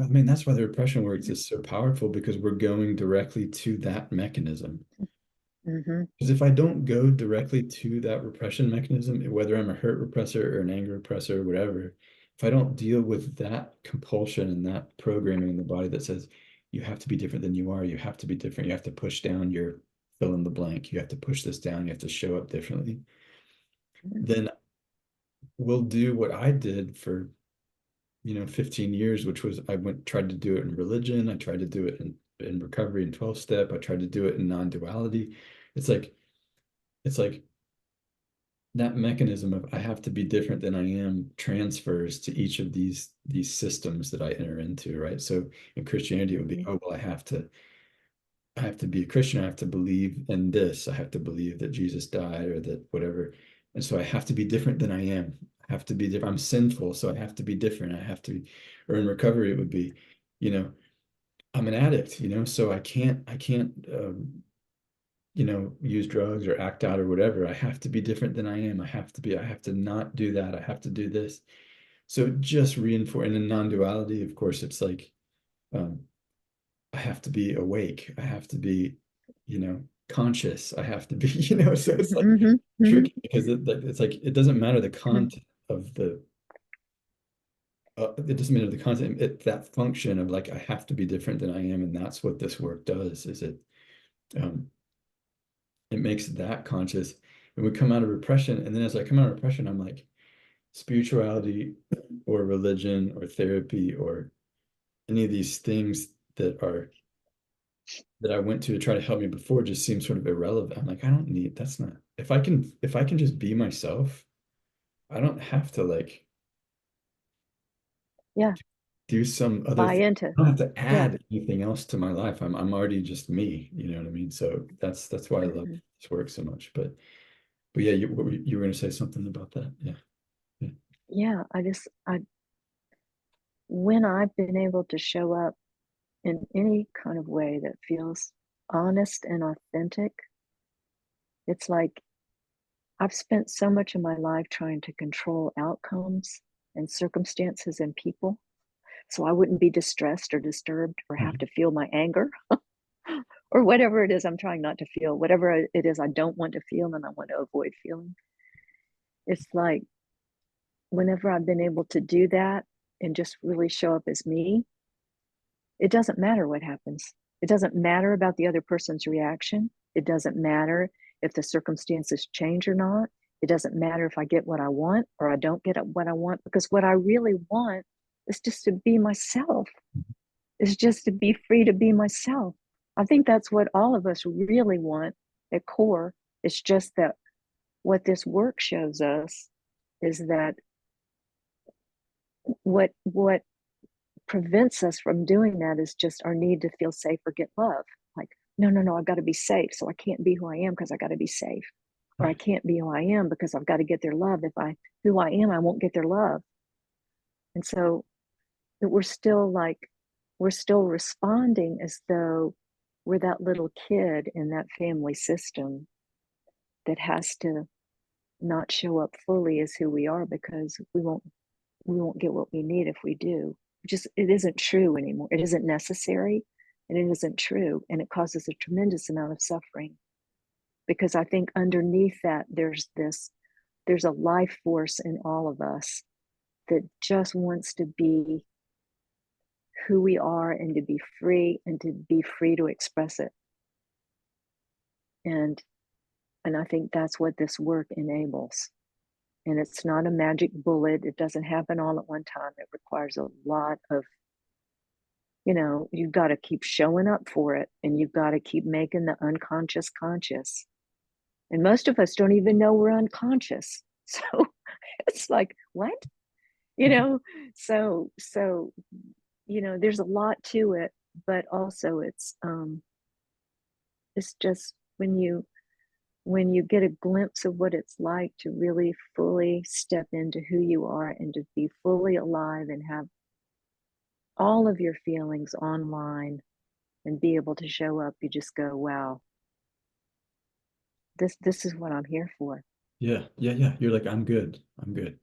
I mean, that's why the repression works is so powerful because we're going directly to that mechanism. Mm-hmm. Because if I don't go directly to that repression mechanism, whether I'm a hurt repressor or an anger repressor or whatever, if I don't deal with that compulsion and that programming in the body that says you have to be different than you are, you have to be different, you have to push down your fill in the blank, you have to push this down, you have to show up differently, then we'll do what I did for 15 years, which was I went tried to do it in religion, I tried to do it in recovery and 12 step, I tried to do it in non-duality. It's like it's like that mechanism of I have to be different than I am transfers to each of these systems that I enter into, right? So in Christianity, it would be, Mm-hmm. oh, well, I have to be a Christian, I have to believe in this, I have to believe that Jesus died or that whatever. And so I have to be different than I am. I have to be different. I'm sinful, so I have to be different. I have to be, or in recovery, it would be, you know, I'm an addict, so I can't use drugs or act out or whatever. I have to be different than I am. I have to not do that. I have to do this. So just reinforce, and in non-duality, of course, it's like, um, I have to be awake. I have to be, conscious. I have to be, so it's like Mm-hmm. Mm-hmm. tricky because it's like, it doesn't matter the Mm-hmm. content of it doesn't matter the content, that function of like, I have to be different than I am. And that's what this work does, is um, it makes that conscious. And we come out of repression. And then as I come out of repression, I'm like, spirituality or religion or therapy or any of these things that I went to try to help me before just seems sort of irrelevant. I'm like, I don't need, that's not, if I can just be myself, I don't have to like Yeah. do some other Buy thing. into. I don't have to Yeah. add anything else to my life. I'm already just me, you know what I mean? So that's why I love Mm-hmm. this work so much. But yeah, you were going to say something about that. Yeah. Yeah. Yeah. When I've been able to show up in any kind of way that feels honest and authentic, it's like I've spent so much of my life trying to control outcomes and circumstances and people so I wouldn't be distressed or disturbed or have Mhm. to feel my anger or whatever it is I'm trying not to feel, whatever it is I don't want to feel and I want to avoid feeling. It's like whenever I've been able to do that and just really show up as me, it doesn't matter what happens. It doesn't matter about the other person's reaction. It doesn't matter if the circumstances change or not. It doesn't matter if I get what I want or I don't get what I want, because what I really want is just to be myself, is just to be free to be myself. I think that's what all of us really want at core. It's just that what this work shows us is that what prevents us from doing that is just our need to feel safe or get love. Like, no, no, no, I've got to be safe. So I can't be who I am because I got to be safe. Or I Right. can't be who I am because I've got to get their love. If I who I am, I won't get their love. And so we're still like we're still responding as though we're that little kid in that family system that has to not show up fully as who we are because we won't get what we need if we do. Just it isn't true anymore. It isn't necessary and it isn't true. And it causes a tremendous amount of suffering because I think underneath that there's a life force in all of us that just wants to be who we are and to be free and to be free to express it. And and I think that's what this work enables. And it's not a magic bullet. It doesn't happen all at one time. It requires a lot of, you've got to keep showing up for it and you've got to keep making the unconscious conscious. And most of us don't even know we're unconscious. So it's like, what? You know, so there's a lot to it, but also it's just when you get a glimpse of what it's like to really fully step into who you are and to be fully alive and have all of your feelings online and be able to show up, you just go, wow, this is what I'm here for. Yeah. Yeah. Yeah. You're like, I'm good. I'm good.